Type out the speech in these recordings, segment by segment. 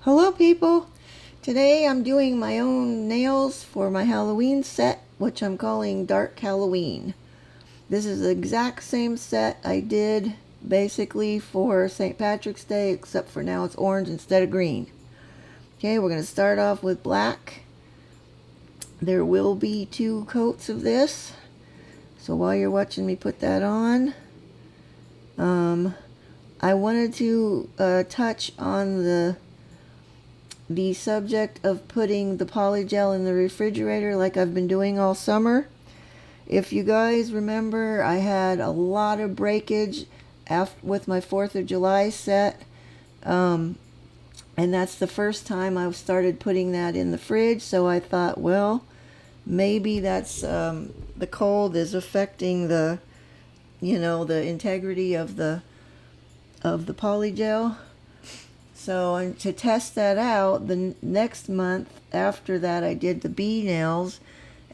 Hello people! Today I'm doing my own nails for my Halloween set, which I'm calling Dark Halloween. This is the exact same set I did basically for St. Patrick's Day, except for now it's orange instead of green. Okay, we're going to start off with black. There will be 2 coats of this, so while you're watching me put that on, I wanted to touch on the subject of putting the polygel in the refrigerator like I've been doing all summer. If you guys remember, I had a lot of breakage with my 4th of July set, and that's the first time I've started putting that in the fridge, so I thought, well, maybe that's the cold is affecting the integrity of the polygel. So to test that out, the next month after that, I did the bee nails,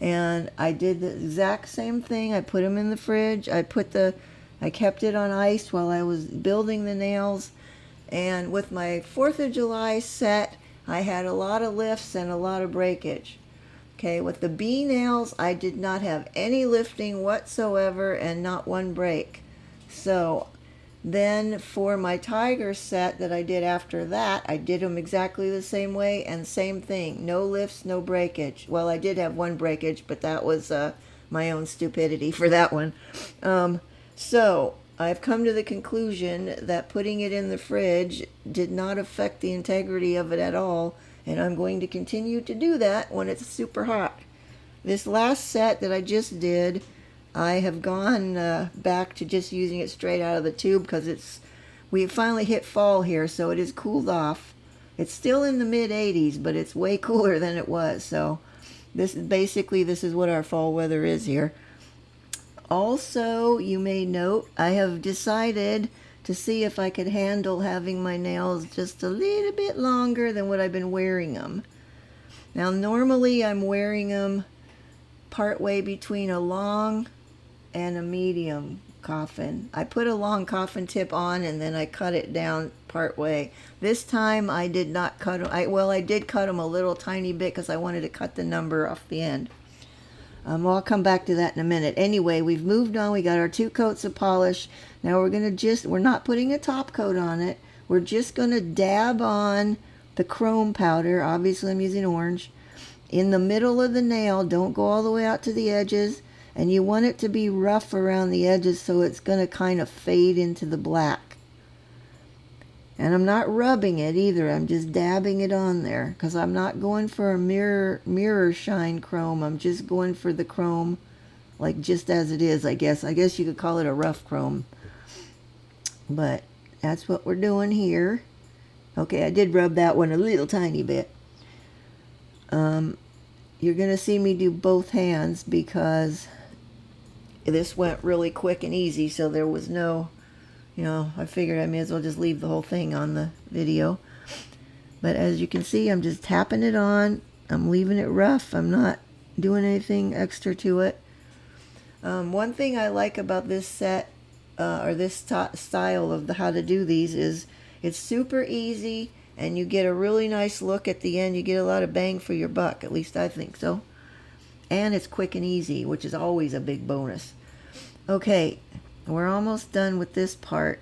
and I did the exact same thing. I put them in the fridge. I kept it on ice while I was building the nails. And with my 4th of July set, I had a lot of lifts and a lot of breakage. Okay, with the bee nails, I did not have any lifting whatsoever and not one break. So then for my tiger set that I did after that, I did them exactly the same way and same thing. No lifts, no breakage. Well, I did have one breakage, but that was my own stupidity for that one. So I've come to the conclusion that putting it in the fridge did not affect the integrity of it at all, and I'm going to continue to do that when it's super hot. This last set that I just did, I have gone back to just using it straight out of the tube because we finally hit fall here, so it is cooled off. It's still in the mid-80s, but it's way cooler than it was. So this is what our fall weather is here. Also, you may note I have decided to see if I could handle having my nails just a little bit longer than what I've been wearing them. Now, normally I'm wearing them partway between a long and a medium coffin. I put a long coffin tip on and then I cut it down part way. This time I did not cut them. I did cut them a little tiny bit because I wanted to cut the number off the end. I'll come back to that in a minute. Anyway, we've moved on. We got our 2 coats of polish. Now we're not putting a top coat on it. We're just going to dab on the chrome powder. Obviously I'm using orange. In the middle of the nail, don't go all the way out to the edges. And you want it to be rough around the edges so it's going to kind of fade into the black. And I'm not rubbing it either. I'm just dabbing it on there because I'm not going for a mirror shine chrome. I'm just going for the chrome like just as it is, I guess. I guess you could call it a rough chrome. But that's what we're doing here. Okay, I did rub that one a little tiny bit. You're going to see me do both hands because this went really quick and easy, so there was no, I figured I may as well just leave the whole thing on the video. But as you can see, I'm just tapping it on. I'm leaving it rough. I'm not doing anything extra to it. One thing I like about this set, or this style of how to do these, is it's super easy, and you get a really nice look at the end. You get a lot of bang for your buck, at least I think so. And it's quick and easy, which is always a big bonus. Okay, we're almost done with this part,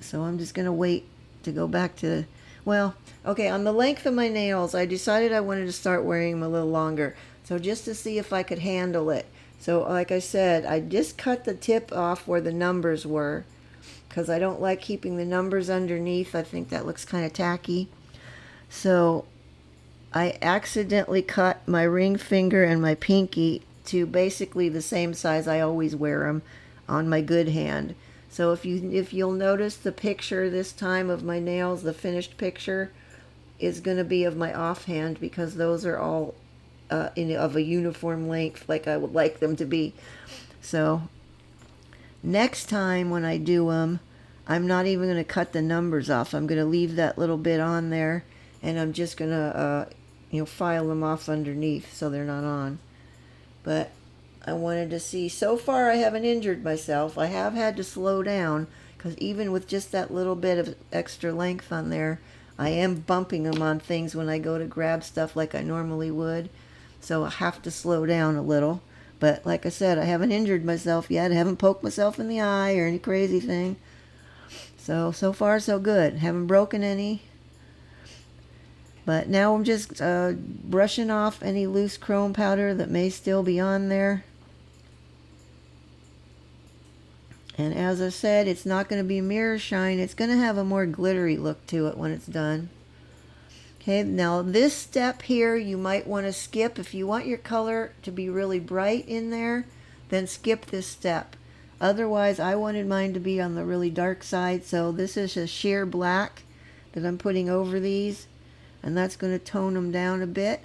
so I'm just going to wait to go back to, on the length of my nails, I decided I wanted to start wearing them a little longer, so just to see if I could handle it. So like I said, I just cut the tip off where the numbers were, because I don't like keeping the numbers underneath. I think that looks kind of tacky. So I accidentally cut my ring finger and my pinky to basically the same size I always wear them on my good hand. So if you'll notice the picture this time of my nails, the finished picture is going to be of my offhand because those are all of a uniform length like I would like them to be. So next time when I do them, I'm not even going to cut the numbers off. I'm going to leave that little bit on there, and I'm just going to file them off underneath so they're not on. But I wanted to see, so far I haven't injured myself. I have had to slow down because even with just that little bit of extra length on there, I am bumping them on things when I go to grab stuff like I normally would. So I have to slow down a little. But like I said, I haven't injured myself yet. I haven't poked myself in the eye or any crazy thing. So far so good. Haven't broken any. But now I'm just brushing off any loose chrome powder that may still be on there. And as I said, it's not going to be mirror shine. It's going to have a more glittery look to it when it's done. Okay, now this step here you might want to skip. If you want your color to be really bright in there, then skip this step. Otherwise, I wanted mine to be on the really dark side, so this is a sheer black that I'm putting over these, and that's going to tone them down a bit.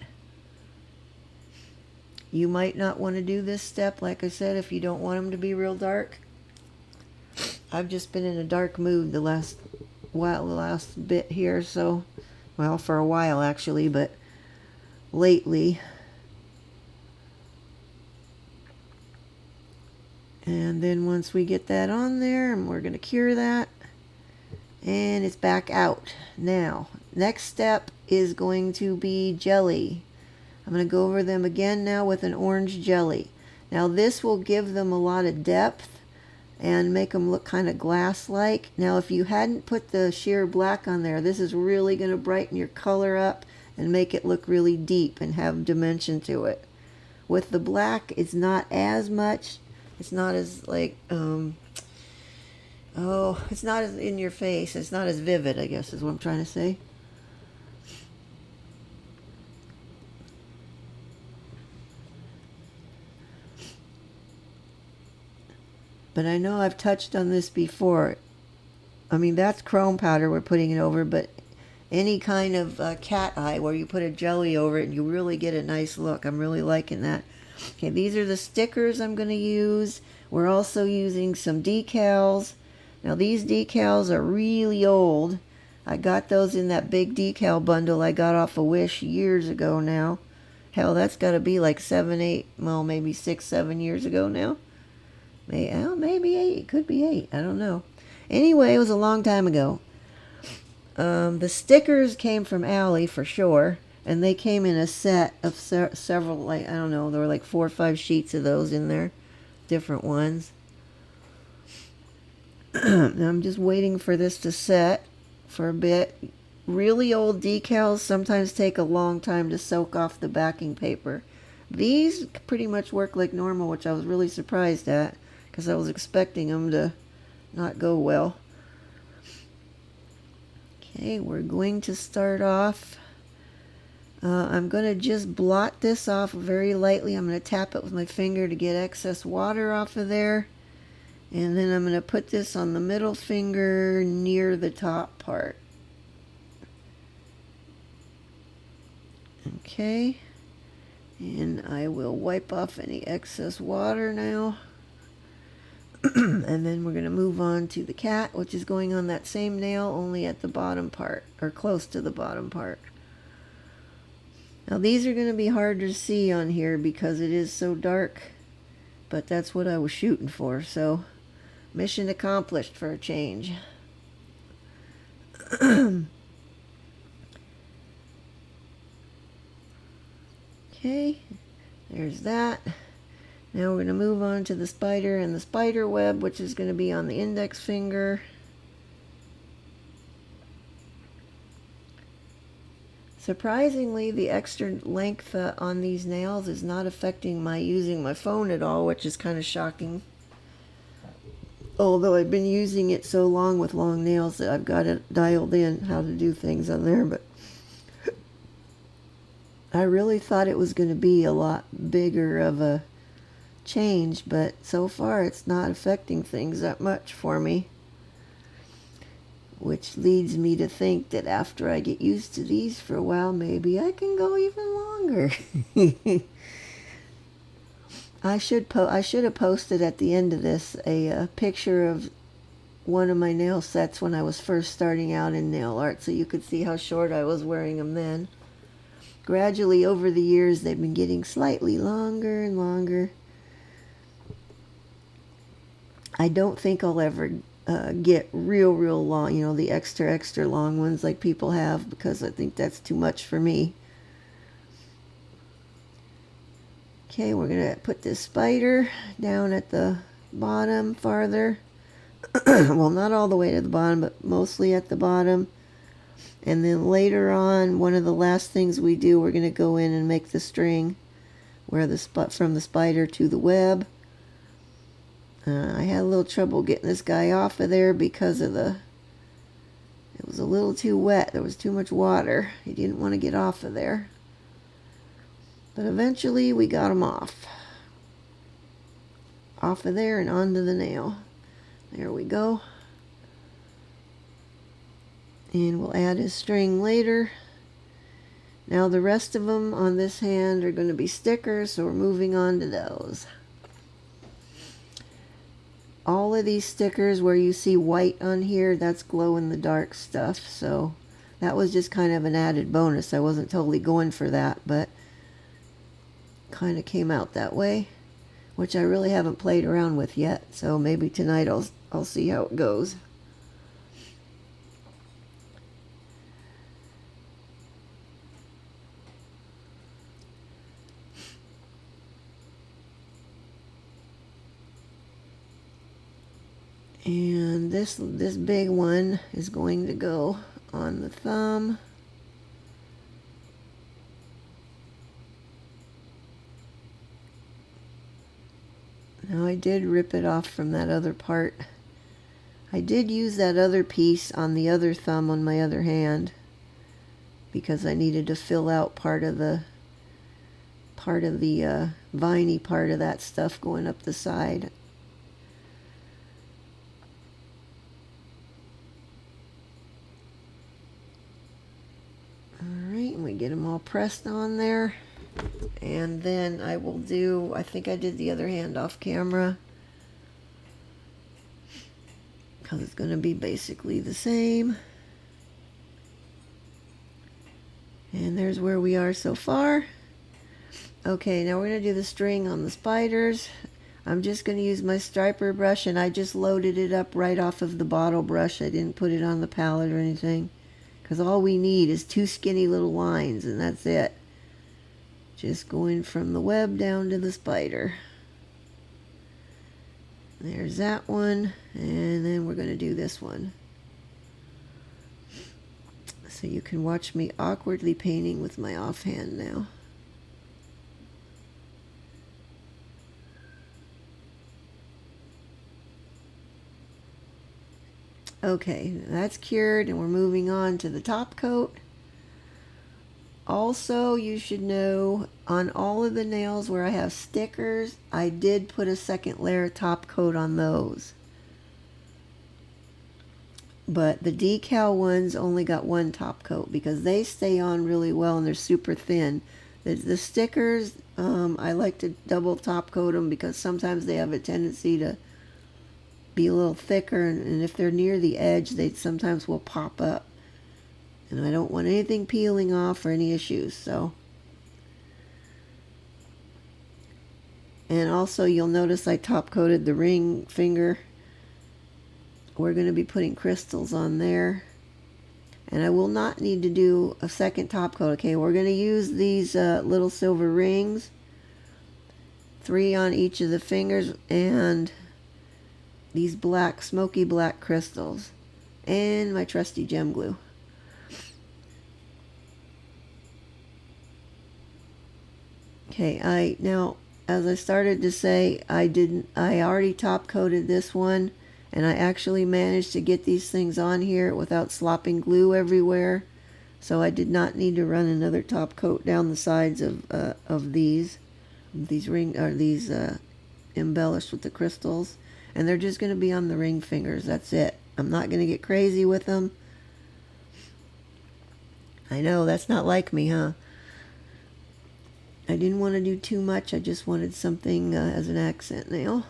You might not want to do this step, like I said, if you don't want them to be real dark. I've just been in a dark mood the last bit here, so, well, for a while actually, but lately. And then once we get that on there, and we're going to cure that, and it's back out. Now, next step is going to be jelly. I'm going to go over them again now with an orange jelly. Now this will give them a lot of depth and make them look kind of glass-like. Now if you hadn't put the sheer black on there, this is really going to brighten your color up and make it look really deep and have dimension to it. With the black, it's not as much. It's not as like, it's not as in your face. It's not as vivid, I guess is what I'm trying to say. But I know I've touched on this before. I mean, that's chrome powder we're putting it over, but any kind of cat eye where you put a jelly over it and you really get a nice look. I'm really liking that. Okay, these are the stickers I'm going to use. We're also using some decals. Now these decals are really old. I got those in that big decal bundle I got off of Wish years ago now. Hell, that's got to be like 7, 8, well, maybe 6, 7 years ago now. Maybe 8. Could be 8. I don't know. Anyway, it was a long time ago. The stickers came from Allie for sure. And they came in a set of several, like, I don't know, there were like 4 or 5 sheets of those in there. Different ones. Now I'm just waiting for this to set for a bit. Really old decals sometimes take a long time to soak off the backing paper. These pretty much work like normal, which I was really surprised at, because I was expecting them to not go well. Okay, we're going to start off. I'm going to just blot this off very lightly. I'm going to tap it with my finger to get excess water off of there. And then I'm going to put this on the middle finger near the top part. Okay. And I will wipe off any excess water now. And then we're going to move on to the cat, which is going on that same nail, only at the bottom part, or close to the bottom part. Now these are going to be hard to see on here because it is so dark, but that's what I was shooting for, so mission accomplished for a change. Okay, there's that. Now we're going to move on to the spider and the spider web, which is going to be on the index finger. Surprisingly, the extra length on these nails is not affecting my using my phone at all, which is kind of shocking. Although I've been using it so long with long nails that I've got it dialed in how to do things on there, but I really thought it was going to be a lot bigger of a change, but so far it's not affecting things that much for me. Which leads me to think that after I get used to these for a while, maybe I can go even longer. I should have posted at the end of this a picture of one of my nail sets when I was first starting out in nail art, so you could see how short I was wearing them then. Gradually over the years they've been getting slightly longer and longer. I don't think I'll ever get real long, you know, the extra long ones like people have, because I think that's too much for me. Okay, we're going to put this spider down at the bottom farther. Well, not all the way to the bottom, but mostly at the bottom. And then later on, one of the last things we do, we're going to go in and make the string where from the spider to the web. I had a little trouble getting this guy off of there because of it was a little too wet. There was too much water. He didn't want to get off of there. But eventually we got him off of there and onto the nail. There we go. And we'll add his string later. Now the rest of them on this hand are going to be stickers, so we're moving on to those. All of these stickers where you see white on here, that's glow-in-the-dark stuff, so that was just kind of an added bonus. I wasn't totally going for that, but kind of came out that way, which I really haven't played around with yet, so maybe tonight I'll see how it goes. And this big one is going to go on the thumb. Now I did rip it off from that other part. I did use that other piece on the other thumb on my other hand because I needed to fill out part of the viney part of that stuff going up the side. Alright, and we get them all pressed on there. And then I will do, I think I did the other hand off camera, because it's going to be basically the same. And there's where we are so far. Okay, now we're going to do the string on the spiders. I'm just going to use my striper brush, and I just loaded it up right off of the bottle brush. I didn't put it on the palette or anything, because all we need is 2 skinny little lines, and that's it. Just going from the web down to the spider. There's that one, and then we're going to do this one. So you can watch me awkwardly painting with my offhand now. Okay, that's cured, and we're moving on to the top coat. Also, you should know, on all of the nails where I have stickers, I did put a second layer top coat on those. But the decal ones only got 1 top coat because they stay on really well and they're super thin. The stickers, I like to double top coat them because sometimes they have a tendency to be a little thicker, and if they're near the edge, they sometimes will pop up. And I don't want anything peeling off or any issues, so. And also you'll notice I top coated the ring finger. We're going to be putting crystals on there. And I will not need to do a second top coat. Okay, we're going to use these little silver rings. 3 on each of the fingers, and these black, smoky black crystals. And my trusty gem glue. Okay, now as I started to say, I already top coated this one, and I actually managed to get these things on here without slopping glue everywhere, so I did not need to run another top coat down the sides of these embellished with the crystals, and they're just going to be on the ring fingers. That's it. I'm not going to get crazy with them. I know that's not like me, huh? I didn't want to do too much. I just wanted something as an accent nail.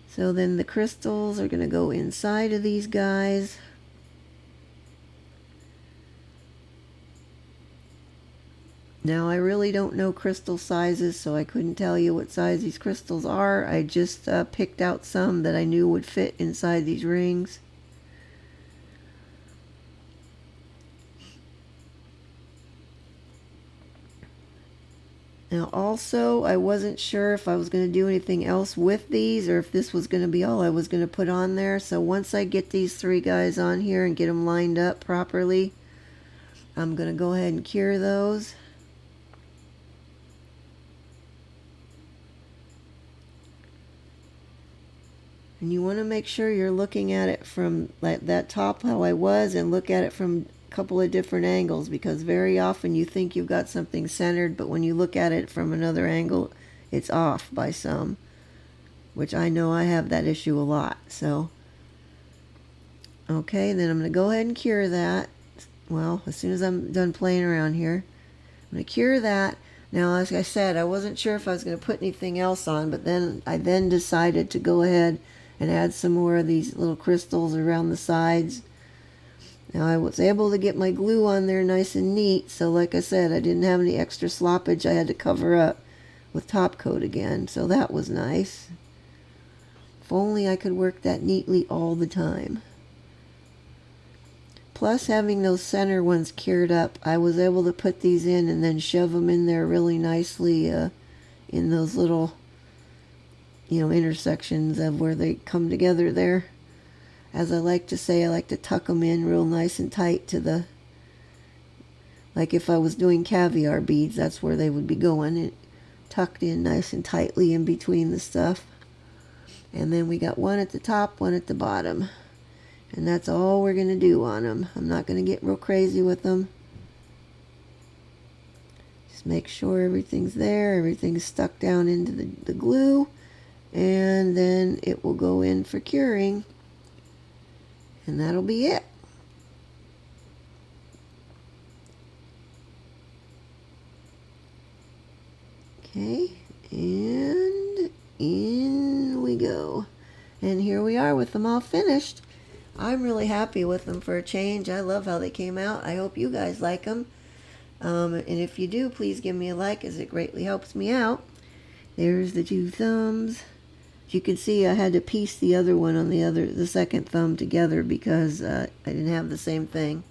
So then the crystals are going to go inside of these guys. Now I really don't know crystal sizes, so I couldn't tell you what size these crystals are. I just picked out some that I knew would fit inside these rings. Now also, I wasn't sure if I was going to do anything else with these or if this was going to be all I was going to put on there. So once I get these three guys on here and get them lined up properly, I'm going to go ahead and cure those. And you want to make sure you're looking at it from like that top how I was, and look at it from a couple of different angles, because very often you think you've got something centered, but when you look at it from another angle, it's off by some, which I know I have that issue a lot. So okay, then I'm going to go ahead and cure that. Well, as soon as I'm done playing around here, I'm going to cure that. Now, as I said, I wasn't sure if I was going to put anything else on, but then I decided to go ahead and add some more of these little crystals around the sides. Now, I was able to get my glue on there nice and neat, so like I said, I didn't have any extra sloppage I had to cover up with top coat again, so that was nice. If only I could work that neatly all the time. Plus, having those center ones cured up, I was able to put these in and then shove them in there really nicely in those little, intersections of where they come together there. As I like to say, I like to tuck them in real nice and tight to the, like if I was doing caviar beads, that's where they would be going, it tucked in nice and tightly in between the stuff. And then we got one at the top, one at the bottom. And that's all we're going to do on them. I'm not going to get real crazy with them. Just make sure everything's there, everything's stuck down into the glue, and then it will go in for curing. And that'll be it. Okay, and in we go. And here we are with them all finished. I'm really happy with them for a change. I love how they came out. I hope you guys like them. And if you do, please give me a like, as it greatly helps me out. There's the two thumbs. As you can see, I had to piece the other one on the second thumb together because I didn't have the same thing.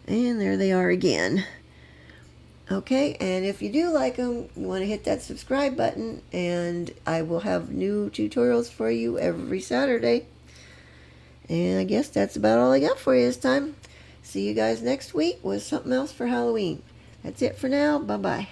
And there they are again. Okay, and if you do like them, you want to hit that subscribe button, and I will have new tutorials for you every Saturday. And I guess that's about all I got for you this time. See you guys next week with something else for Halloween. That's it for now. Bye-bye.